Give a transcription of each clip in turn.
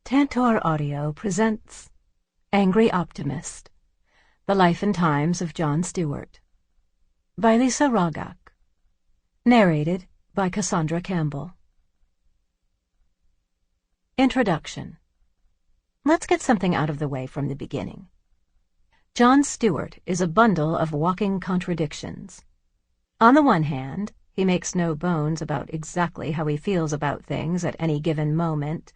Tantor Audio presents Angry Optimist, The Life and Times of Jon Stewart, by Lisa Rogak, narrated by Cassandra Campbell. Introduction. Let's get something out of the way from the beginning. Jon Stewart is a bundle of walking contradictions. On the one hand, he makes no bones about exactly how he feels about things at any given moment,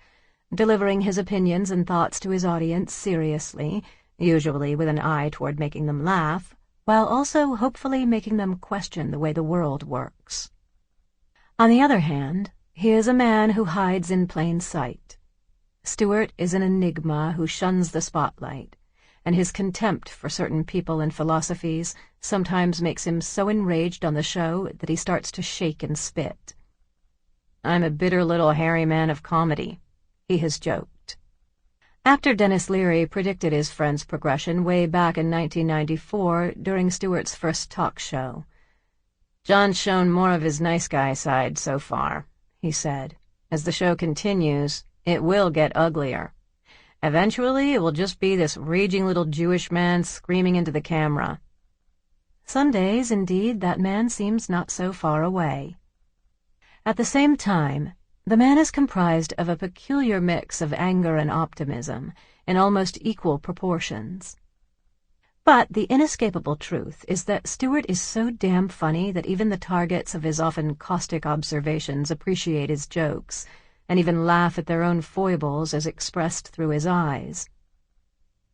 delivering his opinions and thoughts to his audience seriously, usually with an eye toward making them laugh, while also hopefully making them question the way the world works. On the other hand, he is a man who hides in plain sight. Stewart is an enigma who shuns the spotlight, and his contempt for certain people and philosophies sometimes makes him so enraged on the show that he starts to shake and spit. "I'm a bitter little hairy man of comedy," he has joked. Actor Denis Leary predicted his friend's progression way back in 1994 during Stewart's first talk show. "Jon's shown more of his nice guy side so far," he said. "As the show continues, it will get uglier. Eventually, it will just be this raging little Jewish man screaming into the camera." Some days, indeed, that man seems not so far away. At the same time, the man is comprised of a peculiar mix of anger and optimism in almost equal proportions. But the inescapable truth is that Stewart is so damn funny that even the targets of his often caustic observations appreciate his jokes, and even laugh at their own foibles as expressed through his eyes.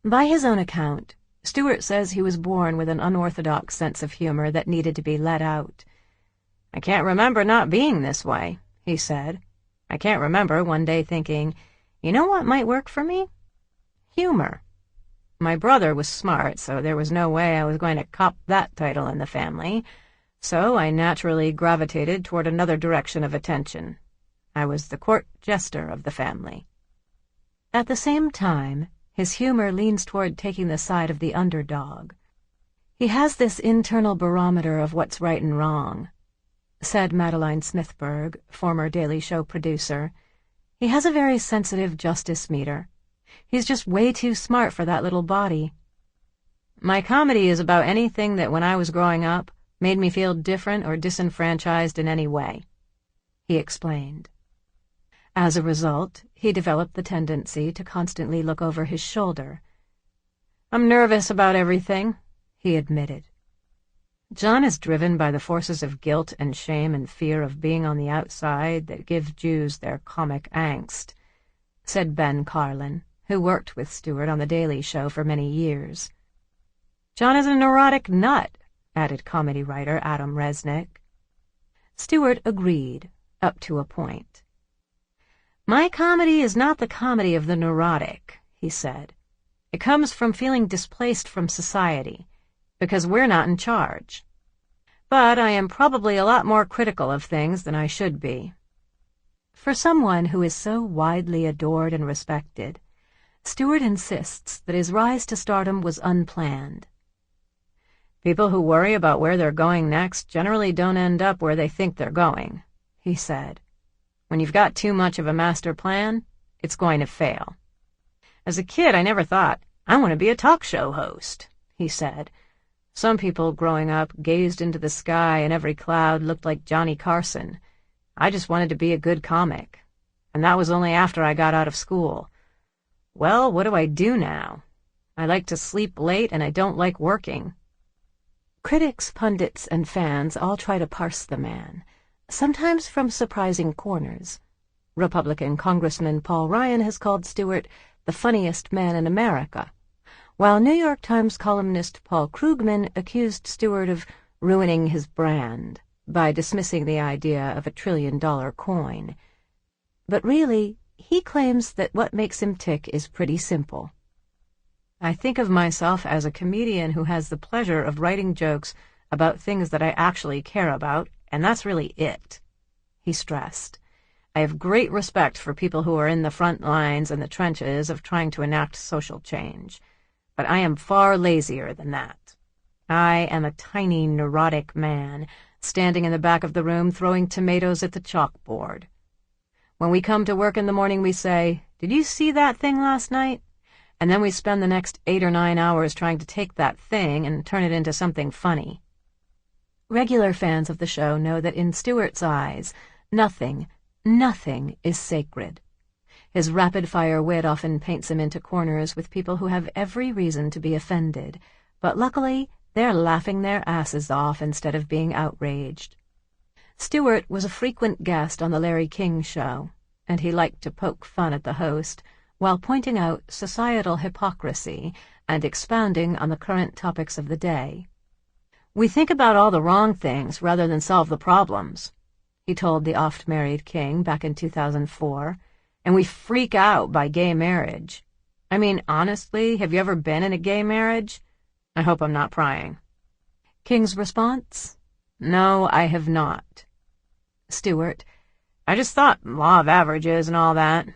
By his own account, Stewart says he was born with an unorthodox sense of humor that needed to be let out. "I can't remember not being this way," he said. "I can't remember one day thinking, you know what might work for me? Humor. My brother was smart, so there was no way I was going to cop that title in the family, so I naturally gravitated toward another direction of attention. I was the court jester of the family." At the same time, his humor leans toward taking the side of the underdog. "He has this internal barometer of what's right and wrong," said Madeline Smithberg, former Daily Show producer. "He has a very sensitive justice meter. He's just way too smart for that little body. My comedy is about anything that when I was growing up made me feel different or disenfranchised in any way," he explained. As a result, he developed the tendency to constantly look over his shoulder. "I'm nervous about everything," he admitted. "Jon is driven by the forces of guilt and shame and fear of being on the outside that give Jews their comic angst," said Ben Carlin, who worked with Stewart on The Daily Show for many years. "Jon is a neurotic nut," added comedy writer Adam Resnick. Stewart agreed, up to a point. "My comedy is not the comedy of the neurotic," he said. "It comes from feeling displaced from society, because we're not in charge. But I am probably a lot more critical of things than I should be." For someone who is so widely adored and respected, Stewart insists that his rise to stardom was unplanned. "People who worry about where they're going next generally don't end up where they think they're going," he said. "When you've got too much of a master plan, it's going to fail. As a kid, I never thought, I want to be a talk show host," he said. "Some people growing up gazed into the sky and every cloud looked like Johnny Carson. I just wanted to be a good comic. And that was only after I got out of school. Well, what do I do now? I like to sleep late and I don't like working." Critics, pundits, and fans all try to parse the man, sometimes from surprising corners. Republican Congressman Paul Ryan has called Stewart the funniest man in America, while New York Times columnist Paul Krugman accused Stewart of ruining his brand by dismissing the idea of a $1 trillion coin. But really, he claims that what makes him tick is pretty simple. "I think of myself as a comedian who has the pleasure of writing jokes about things that I actually care about, and that's really it," he stressed. "I have great respect for people who are in the front lines and the trenches of trying to enact social change. But I am far lazier than that. I am a tiny, neurotic man, standing in the back of the room throwing tomatoes at the chalkboard. When we come to work in the morning, we say, "Did you see that thing last night?" And then we spend the next 8 or 9 hours trying to take that thing and turn it into something funny. Regular fans of the show know that in Stewart's eyes, nothing is sacred. His rapid-fire wit often paints him into corners with people who have every reason to be offended, but luckily they're laughing their asses off instead of being outraged. Stewart was a frequent guest on the Larry King Show, and he liked to poke fun at the host while pointing out societal hypocrisy and expounding on the current topics of the day. "We think about all the wrong things rather than solve the problems," he told the oft-married King back in 2004, "and we freak out by gay marriage. I mean, honestly, have you ever been in a gay marriage? I hope I'm not prying." King's response? "No, I have not." Stewart: "I just thought law of averages and all that.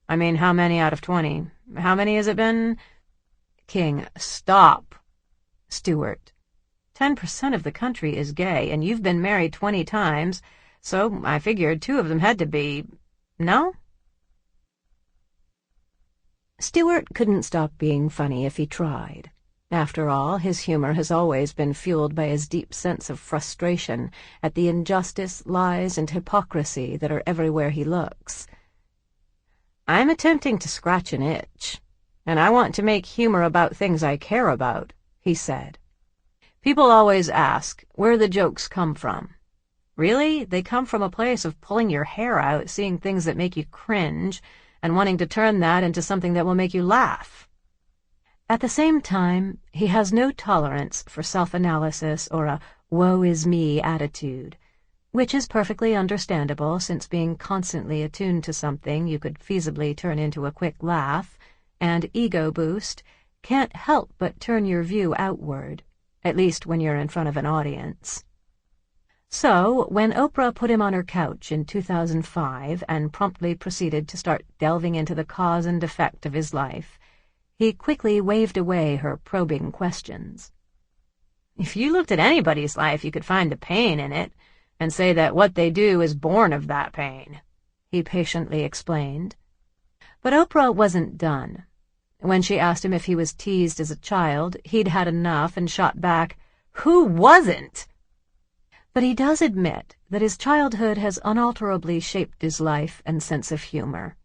I mean, how many out of 20? How many has it been?" King: "Stop." Stewart: 10% of the country is gay, and you've been married 20 times, so I figured 2 of them had to be... No?" Stewart couldn't stop being funny if he tried. After all, his humor has always been fueled by his deep sense of frustration at the injustice, lies, and hypocrisy that are everywhere he looks. "I'm attempting to scratch an itch, and I want to make humor about things I care about," he said. "People always ask where the jokes come from. Really, they come from a place of pulling your hair out, seeing things that make you cringe, and wanting to turn that into something that will make you laugh." At the same time, he has no tolerance for self-analysis or a woe-is-me attitude, which is perfectly understandable since being constantly attuned to something you could feasibly turn into a quick laugh and ego boost can't help but turn your view outward, at least when you're in front of an audience. So, when Oprah put him on her couch in 2005 and promptly proceeded to start delving into the cause and effect of his life, he quickly waved away her probing questions. "If you looked at anybody's life, you could find the pain in it, and say that what they do is born of that pain," he patiently explained. But Oprah wasn't done. When she asked him if he was teased as a child, he'd had enough and shot back, "Who wasn't?" But he does admit that his childhood has unalterably shaped his life and sense of humor.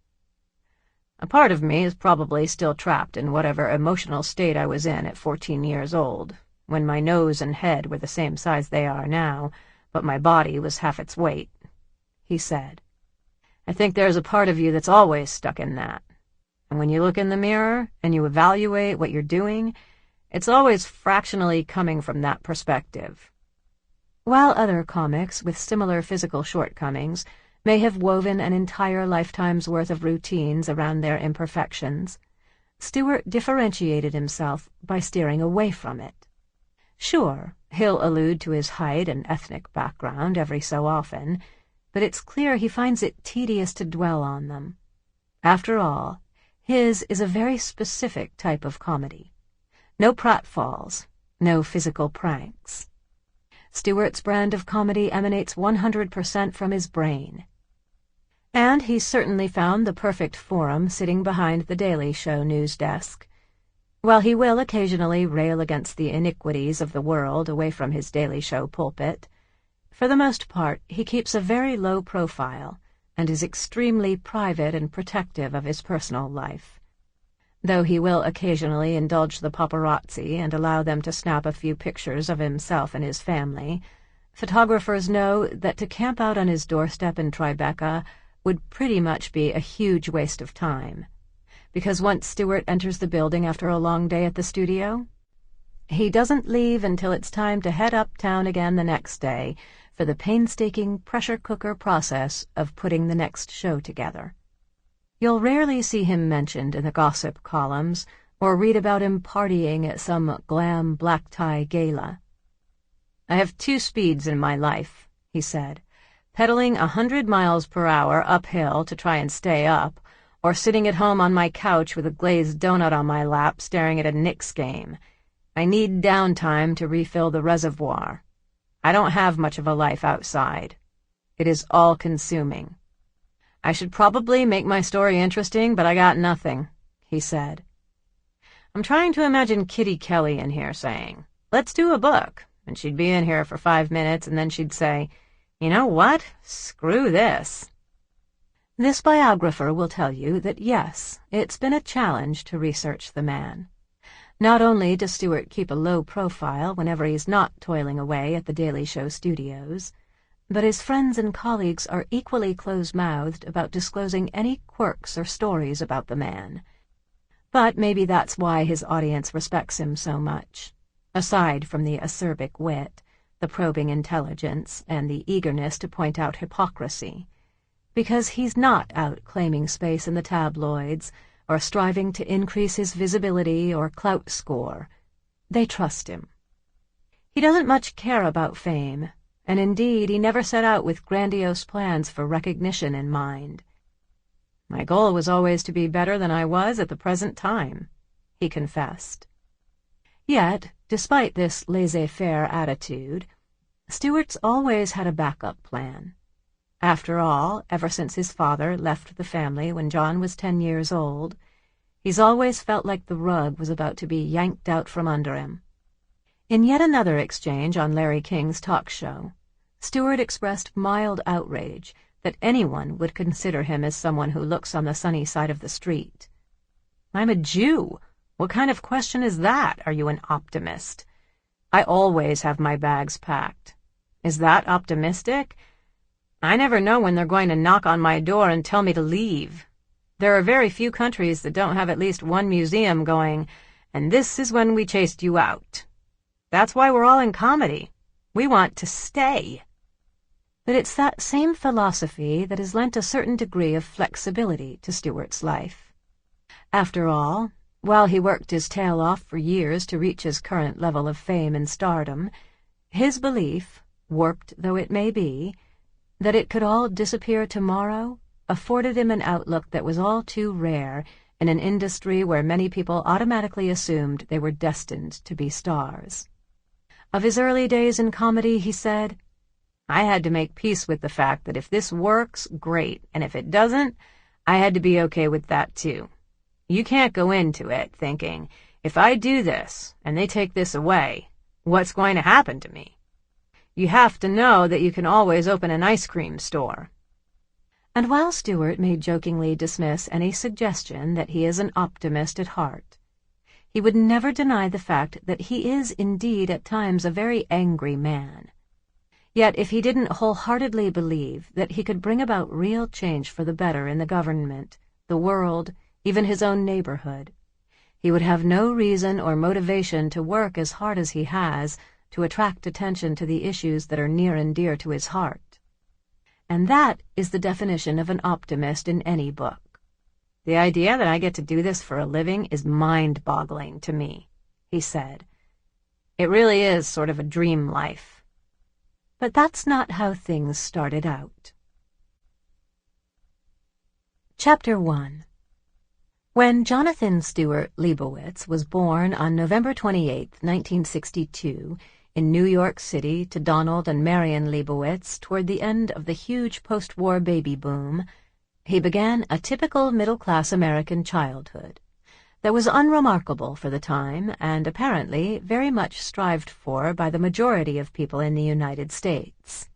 "A part of me is probably still trapped in whatever emotional state I was in at 14 years old, when my nose and head were the same size they are now, but my body was half its weight," he said. "I think there's a part of you that's always stuck in that. And when you look in the mirror and you evaluate what you're doing, it's always fractionally coming from that perspective." While other comics with similar physical shortcomings may have woven an entire lifetime's worth of routines around their imperfections, Stewart differentiated himself by steering away from it. Sure, he'll allude to his height and ethnic background every so often, but it's clear he finds it tedious to dwell on them. After all, his is a very specific type of comedy. No pratfalls, no physical pranks. Stewart's brand of comedy emanates 100% from his brain. And he's certainly found the perfect forum sitting behind the Daily Show news desk. While he will occasionally rail against the iniquities of the world away from his Daily Show pulpit, for the most part he keeps a very low profile and is extremely private and protective of his personal life. Though he will occasionally indulge the paparazzi and allow them to snap a few pictures of himself and his family, photographers know that to camp out on his doorstep in Tribeca would pretty much be a huge waste of time, because once Stewart enters the building after a long day at the studio, he doesn't leave until it's time to head uptown again the next day for the painstaking pressure cooker process of putting the next show together. You'll rarely see him mentioned in the gossip columns or read about him partying at some glam black-tie gala. "I have 2 speeds in my life," he said, "pedaling 100 miles per hour uphill to try and stay up, or sitting at home on my couch with a glazed donut on my lap staring at a Knicks game. I need downtime to refill the reservoir. I don't have much of a life outside. It is all-consuming. "I should probably make my story interesting, but I got nothing," he said. "I'm trying to imagine Kitty Kelly in here saying, 'Let's do a book,' and she'd be in here for 5 minutes, and then she'd say, 'You know what? Screw this.'" This biographer will tell you that yes, it's been a challenge to research the man. Not only does Stewart keep a low profile whenever he's not toiling away at the Daily Show studios, but his friends and colleagues are equally close-mouthed about disclosing any quirks or stories about the man. But maybe that's why his audience respects him so much. Aside from the acerbic wit, the probing intelligence, and the eagerness to point out hypocrisy, because he's not out claiming space in the tabloids or striving to increase his visibility or clout score. They trust him. He doesn't much care about fame, and indeed he never set out with grandiose plans for recognition in mind. "My goal was always to be better than I was at the present time," he confessed. Yet, despite this laissez-faire attitude, Stewart's always had a backup plan. After all, ever since his father left the family when John was 10 years old, he's always felt like the rug was about to be yanked out from under him. In yet another exchange on Larry King's talk show, Stewart expressed mild outrage that anyone would consider him as someone who looks on the sunny side of the street. "I'm a Jew. What kind of question is that? Are you an optimist? I always have my bags packed. Is that optimistic? I never know when they're going to knock on my door and tell me to leave. There are very few countries that don't have at least one museum going, and this is when we chased you out. That's why we're all in comedy. We want to stay." But it's that same philosophy that has lent a certain degree of flexibility to Stewart's life. After all, while he worked his tail off for years to reach his current level of fame and stardom, his belief, warped though it may be, that it could all disappear tomorrow afforded him an outlook that was all too rare in an industry where many people automatically assumed they were destined to be stars. Of his early days in comedy, he said, "I had to make peace with the fact that if this works, great, and if it doesn't, I had to be okay with that too. You can't go into it thinking, if I do this and they take this away, what's going to happen to me? You have to know that you can always open an ice cream store." And while Stewart may jokingly dismiss any suggestion that he is an optimist at heart, he would never deny the fact that he is indeed at times a very angry man. Yet if he didn't wholeheartedly believe that he could bring about real change for the better in the government, the world, even his own neighborhood, he would have no reason or motivation to work as hard as he has to attract attention to the issues that are near and dear to his heart. And that is the definition of an optimist in any book. "The idea that I get to do this for a living is mind-boggling to me," he said. "It really is sort of a dream life." But that's not how things started out. Chapter 1. When Jonathan Stewart Leibowitz was born on November 28, 1962, in New York City to Donald and Marion Leibowitz toward the end of the huge post-war baby boom, he began a typical middle-class American childhood that was unremarkable for the time and apparently very much strived for by the majority of people in the United States.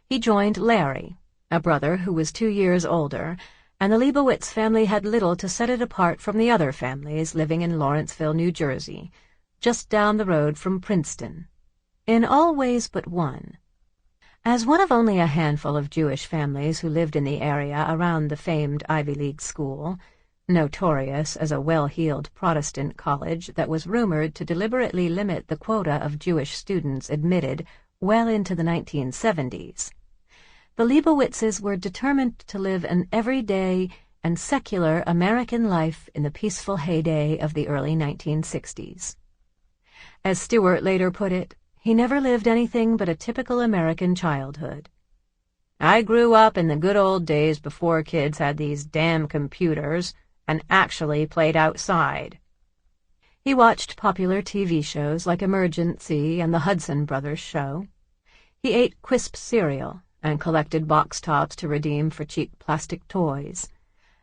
He joined Larry, a brother who was 2 years older, and the Leibowitz family had little to set it apart from the other families living in Lawrenceville, New Jersey, just down the road from Princeton, in all ways but one. As one of only a handful of Jewish families who lived in the area around the famed Ivy League school, notorious as a well-heeled Protestant college that was rumored to deliberately limit the quota of Jewish students admitted well into the 1970s, the Leibowitzes were determined to live an everyday and secular American life in the peaceful heyday of the early 1960s. As Stewart later put it, he never lived anything but a typical American childhood. "I grew up in the good old days before kids had these damn computers and actually played outside." He watched popular TV shows like Emergency and The Hudson Brothers Show. He ate crisp cereal and collected box tops to redeem for cheap plastic toys,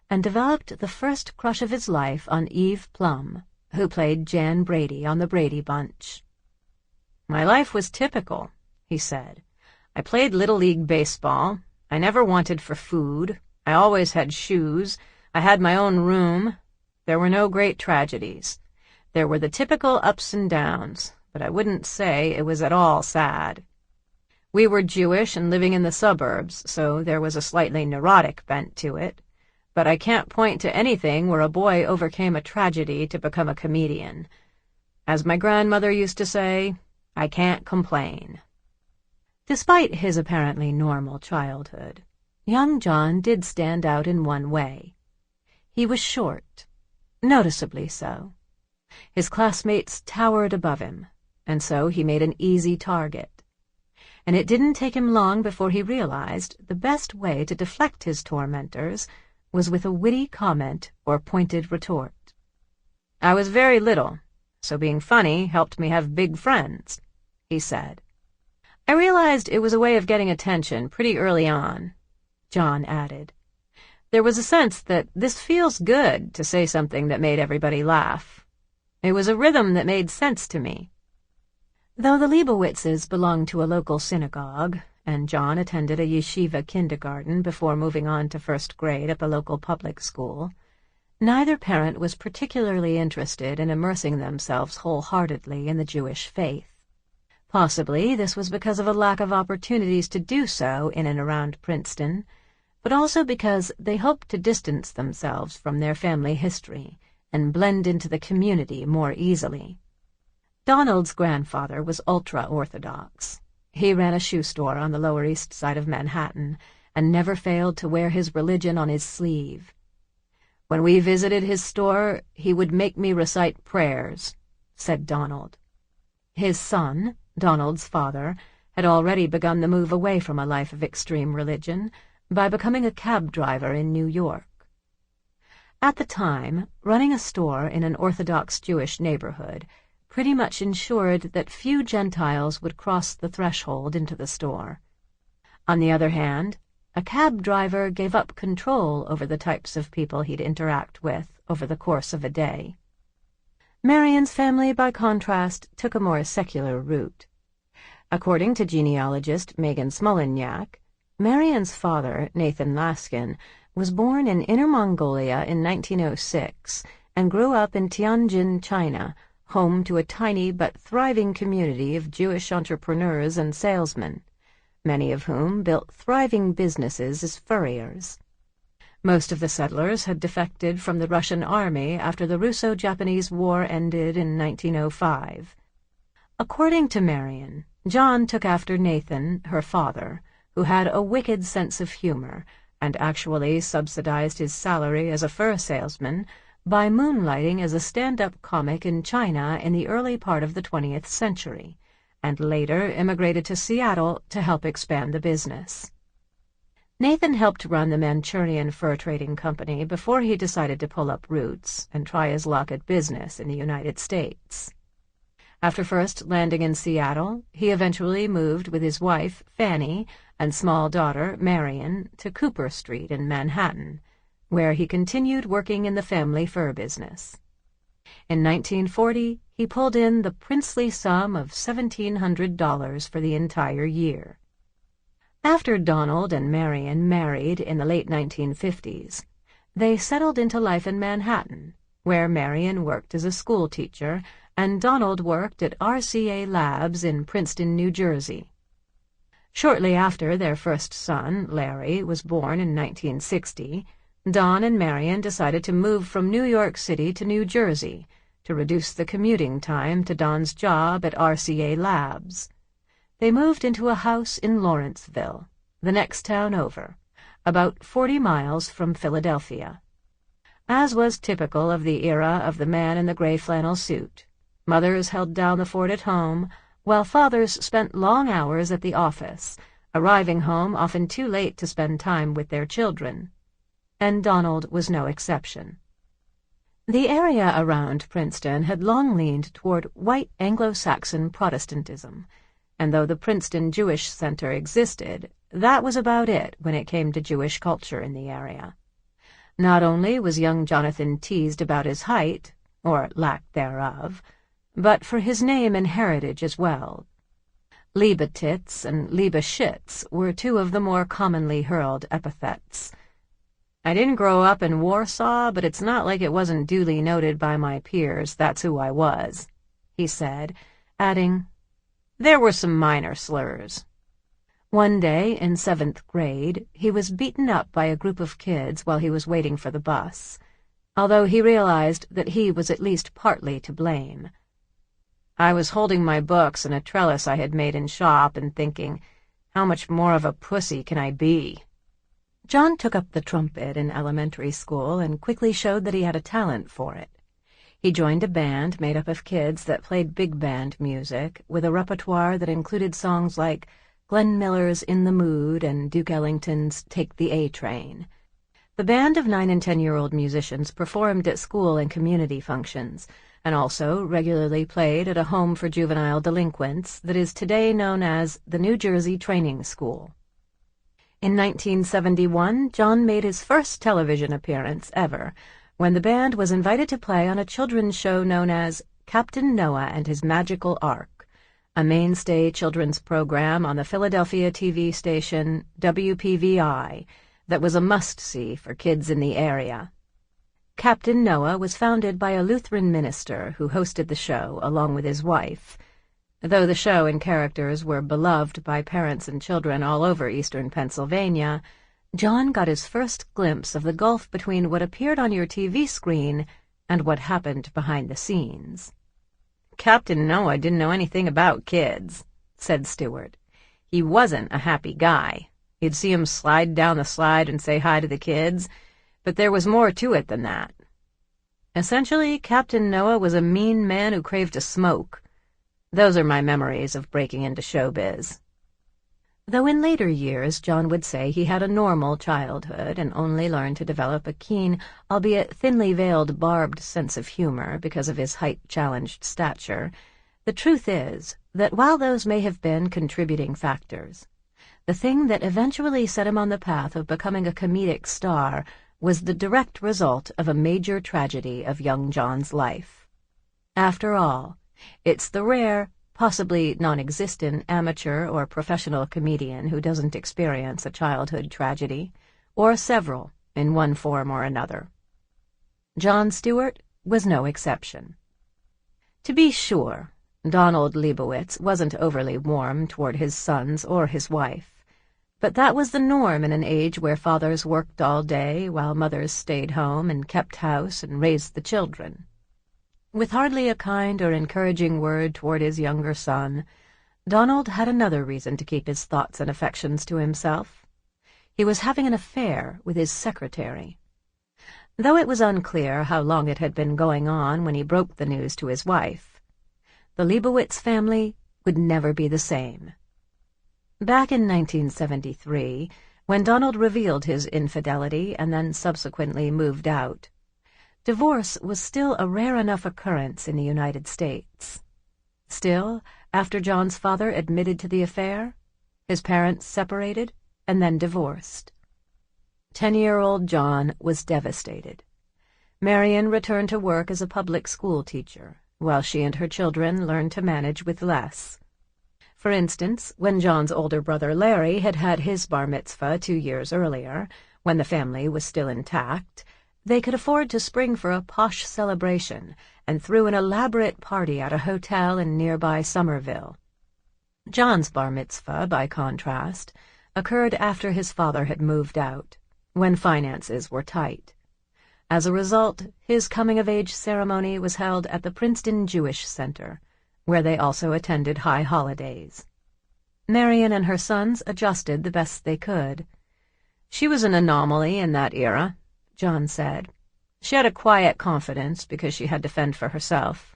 and developed the first crush of his life on Eve Plum, who played Jan Brady on the Brady Bunch. "My life was typical," he said. "I played Little League baseball. I never wanted for food. I always had shoes. I had my own room. There were no great tragedies. There were the typical ups and downs, but I wouldn't say it was at all sad. We were Jewish and living in the suburbs, so there was a slightly neurotic bent to it, but I can't point to anything where a boy overcame a tragedy to become a comedian. As my grandmother used to say, I can't complain." Despite his apparently normal childhood, young Jon did stand out in one way. He was short, noticeably so. His classmates towered above him, and so he made an easy target. And it didn't take him long before he realized the best way to deflect his tormentors was with a witty comment or pointed retort. "I was very little, so being funny helped me have big friends," he said. "I realized it was a way of getting attention pretty early on," Jon added. "There was a sense that this feels good to say something that made everybody laugh. It was a rhythm that made sense to me." Though the Leibowitzes belonged to a local synagogue, and Jon attended a yeshiva kindergarten before moving on to first grade at the local public school, neither parent was particularly interested in immersing themselves wholeheartedly in the Jewish faith. Possibly this was because of a lack of opportunities to do so in and around Princeton, but also because they hoped to distance themselves from their family history and blend into the community more easily. Donald's grandfather was ultra-Orthodox. He ran a shoe store on the Lower East Side of Manhattan and never failed to wear his religion on his sleeve. "When we visited his store, he would make me recite prayers," said Donald. His son, Donald's father, had already begun the move away from a life of extreme religion by becoming a cab driver in New York. At the time, running a store in an Orthodox Jewish neighborhood pretty much ensured that few Gentiles would cross the threshold into the store. On the other hand, a cab driver gave up control over the types of people he'd interact with over the course of a day. Marion's family, by contrast, took a more secular route. According to genealogist Megan Smoleniak, Marion's father, Nathan Laskin, was born in Inner Mongolia in 1906 and grew up in Tianjin, China, home to a tiny but thriving community of Jewish entrepreneurs and salesmen, many of whom built thriving businesses as furriers. Most of the settlers had defected from the Russian army after the Russo-Japanese War ended in 1905. According to Marion, Jon took after Nathan, her father, who had a wicked sense of humor and actually subsidized his salary as a fur salesman by moonlighting as a stand-up comic in China in the early part of the 20th century, and later immigrated to Seattle to help expand the business. Nathan helped run the Manchurian fur trading company before he decided to pull up roots and try his luck at business in the United States. After first landing in Seattle, he eventually moved with his wife, Fanny, and small daughter, Marion, to Cooper Street in Manhattan, where he continued working in the family fur business. In 1940, he pulled in the princely sum of $1,700 for the entire year. After Donald and Marion married in the late 1950s, they settled into life in Manhattan, where Marion worked as a school teacher and Donald worked at RCA Labs in Princeton, New Jersey. Shortly after their first son, Larry, was born in 1960, Don and Marion decided to move from New York City to New Jersey to reduce the commuting time to Don's job at RCA Labs. They moved into a house in Lawrenceville, the next town over, about 40 miles from Philadelphia. As was typical of the era of the man in the gray flannel suit, mothers held down the fort at home, while fathers spent long hours at the office, arriving home often too late to spend time with their children. And Donald was no exception. The area around Princeton had long leaned toward white Anglo-Saxon Protestantism, and though the Princeton Jewish Center existed, that was about it when it came to Jewish culture in the area. Not only was young Jonathan teased about his height, or lack thereof, but for his name and heritage as well. Liebetits and Liebeschitz were two of the more commonly hurled epithets. I didn't grow up in Warsaw, but it's not like it wasn't duly noted by my peers that's who I was, he said, adding, there were some minor slurs. One day, in 7th grade, he was beaten up by a group of kids while he was waiting for the bus, although he realized that he was at least partly to blame. I was holding my books in a trellis I had made in shop and thinking, how much more of a pussy can I be? John took up the trumpet in elementary school and quickly showed that he had a talent for it. He joined a band made up of kids that played big band music with a repertoire that included songs like Glenn Miller's In the Mood and Duke Ellington's Take the A-Train. The band of 9- and 10-year-old musicians performed at school and community functions, and also regularly played at a home for juvenile delinquents that is today known as the New Jersey Training School. In 1971, John made his first television appearance ever, when the band was invited to play on a children's show known as Captain Noah and His Magical Ark, a mainstay children's program on the Philadelphia TV station WPVI that was a must-see for kids in the area. Captain Noah was founded by a Lutheran minister who hosted the show along with his wife. Though the show and characters were beloved by parents and children all over eastern Pennsylvania, John got his first glimpse of the gulf between what appeared on your TV screen and what happened behind the scenes. Captain Noah didn't know anything about kids, said Stewart. He wasn't a happy guy. You'd see him slide down the slide and say hi to the kids, but there was more to it than that. Essentially, Captain Noah was a mean man who craved to smoke. Those are my memories of breaking into showbiz. Though in later years John would say he had a normal childhood and only learned to develop a keen, albeit thinly veiled barbed sense of humor because of his height-challenged stature, the truth is that while those may have been contributing factors, the thing that eventually set him on the path of becoming a comedic star was the direct result of a major tragedy of young John's life. After all, it's the rare, possibly non-existent amateur or professional comedian who doesn't experience a childhood tragedy, or several, in one form or another. Jon Stewart was no exception. To be sure, Donald Leibowitz wasn't overly warm toward his sons or his wife, but that was the norm in an age where fathers worked all day while mothers stayed home and kept house and raised the children. With hardly a kind or encouraging word toward his younger son, Donald had another reason to keep his thoughts and affections to himself. He was having an affair with his secretary. Though it was unclear how long it had been going on when he broke the news to his wife, the Leibowitz family would never be the same. Back in 1973, when Donald revealed his infidelity and then subsequently moved out, divorce was still a rare enough occurrence in the United States. Still, after John's father admitted to the affair, his parents separated and then divorced. 10-year-old John was devastated. Marion returned to work as a public school teacher, while she and her children learned to manage with less. For instance, when John's older brother Larry had had his bar mitzvah 2 years earlier, when the family was still intact, they could afford to spring for a posh celebration and threw an elaborate party at a hotel in nearby Somerville. John's bar mitzvah, by contrast, occurred after his father had moved out, when finances were tight. As a result, his coming-of-age ceremony was held at the Princeton Jewish Center, where they also attended high holidays. Marion and her sons adjusted the best they could. She was an anomaly in that era, John said. She had a quiet confidence because she had to fend for herself.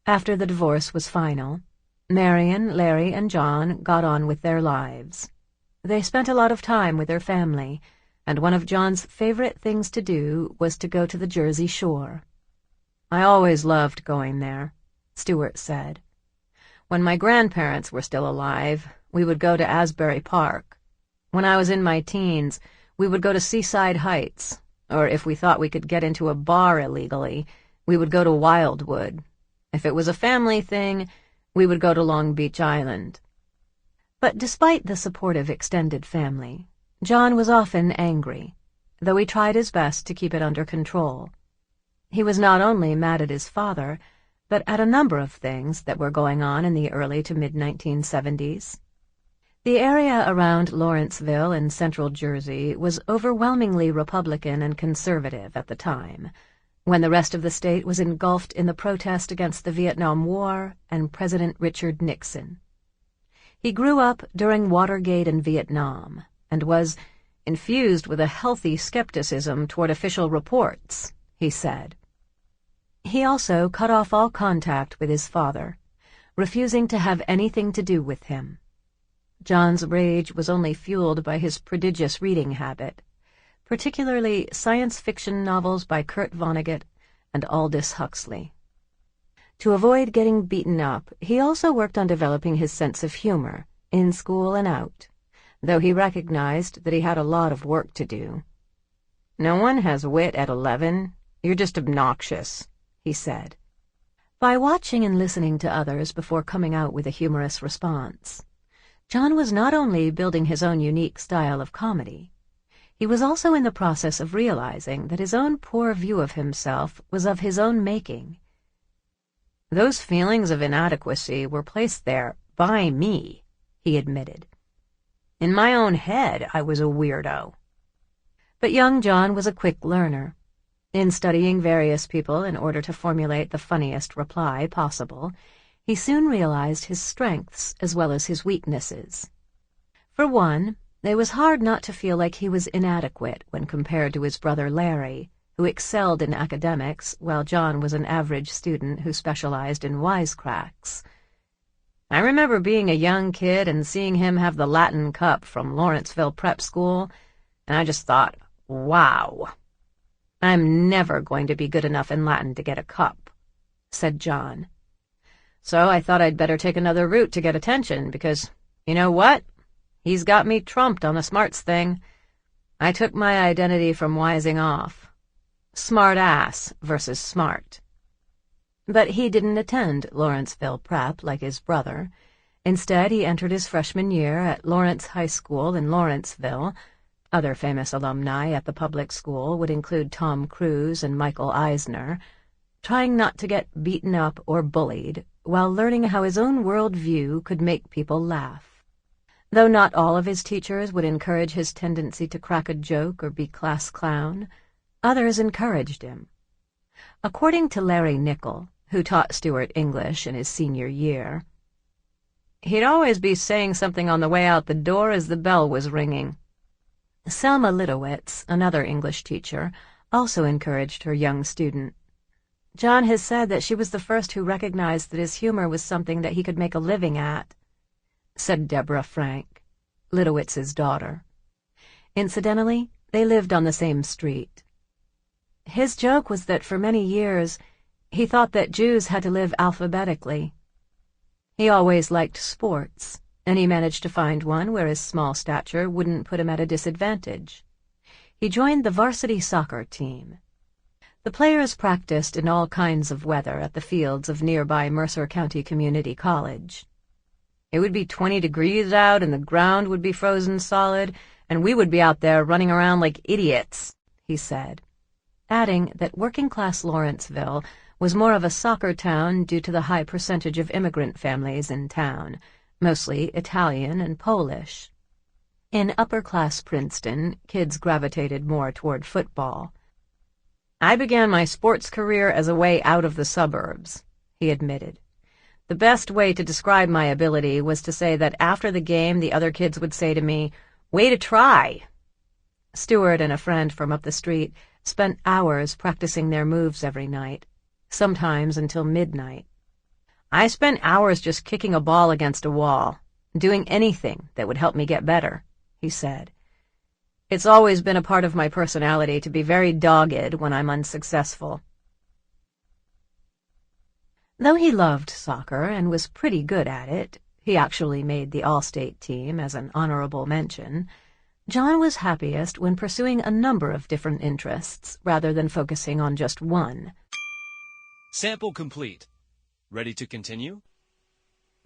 After the divorce was final, Marion, Larry, and John got on with their lives. They spent a lot of time with their family, and one of John's favorite things to do was to go to the Jersey Shore. I always loved going there, Stewart said. When my grandparents were still alive, we would go to Asbury Park. When I was in my teens, we would go to Seaside Heights, or if we thought we could get into a bar illegally, we would go to Wildwood. If it was a family thing, we would go to Long Beach Island. But despite the supportive extended family, Jon was often angry, though he tried his best to keep it under control. He was not only mad at his father, but at a number of things that were going on in the early to mid-1970s. The area around Lawrenceville in central Jersey was overwhelmingly Republican and conservative at the time, when the rest of the state was engulfed in the protest against the Vietnam War and President Richard Nixon. He grew up during Watergate and Vietnam, and was infused with a healthy skepticism toward official reports, he said. He also cut off all contact with his father, refusing to have anything to do with him. Jon's rage was only fueled by his prodigious reading habit, particularly science fiction novels by Kurt Vonnegut and Aldous Huxley. To avoid getting beaten up, he also worked on developing his sense of humor, in school and out, though he recognized that he had a lot of work to do. "No one has wit at 11. You're just obnoxious," he said. By watching and listening to others before coming out with a humorous response, Jon was not only building his own unique style of comedy, he was also in the process of realizing that his own poor view of himself was of his own making. "Those feelings of inadequacy were placed there by me," he admitted. "In my own head, I was a weirdo." But young Jon was a quick learner. In studying various people in order to formulate the funniest reply possible, he soon realized his strengths as well as his weaknesses. For one, it was hard not to feel like he was inadequate when compared to his brother Larry, who excelled in academics while Jon was an average student who specialized in wisecracks. "I remember being a young kid and seeing him have the Latin cup from Lawrenceville Prep School, and I just thought, wow. I'm never going to be good enough in Latin to get a cup," said Jon. "So I thought I'd better take another route to get attention, because, you know what? He's got me trumped on the smarts thing. I took my identity from wising off. Smart ass versus smart." But he didn't attend Lawrenceville Prep like his brother. Instead, he entered his freshman year at Lawrence High School in Lawrenceville. Other famous alumni at the public school would include Tom Cruise and Michael Eisner, trying not to get beaten up or bullied, while learning how his own world view could make people laugh. Though not all of his teachers would encourage his tendency to crack a joke or be class clown, others encouraged him. According to Larry Nickel, who taught Stewart English in his senior year, he'd always be saying something on the way out the door as the bell was ringing. Selma Lidowitz, another English teacher, also encouraged her young student. "Jon has said that she was the first who recognized that his humor was something that he could make a living at," said Deborah Frank, Lidowitz's daughter. Incidentally, they lived on the same street. "His joke was that for many years he thought that Jews had to live alphabetically. He always liked sports, and he managed to find one where his small stature wouldn't put him at a disadvantage. He joined the varsity soccer team. The players practiced in all kinds of weather at the fields of nearby Mercer County Community College. It would be 20 degrees out and the ground would be frozen solid, and we would be out there running around like idiots," he said, adding that working-class Lawrenceville was more of a soccer town due to the high percentage of immigrant families in town, mostly Italian and Polish. In upper-class Princeton, kids gravitated more toward football. "I began my sports career as a way out of the suburbs," he admitted. "The best way to describe my ability was to say that after the game the other kids would say to me, 'Way to try!'" Stewart and a friend from up the street spent hours practicing their moves every night, sometimes until midnight. "I spent hours just kicking a ball against a wall, doing anything that would help me get better," he said. "It's always been a part of my personality to be very dogged when I'm unsuccessful." Though he loved soccer and was pretty good at it, he actually made the all-state team as an honorable mention, Jon was happiest when pursuing a number of different interests, rather than focusing on just one. Sample complete. Ready to continue?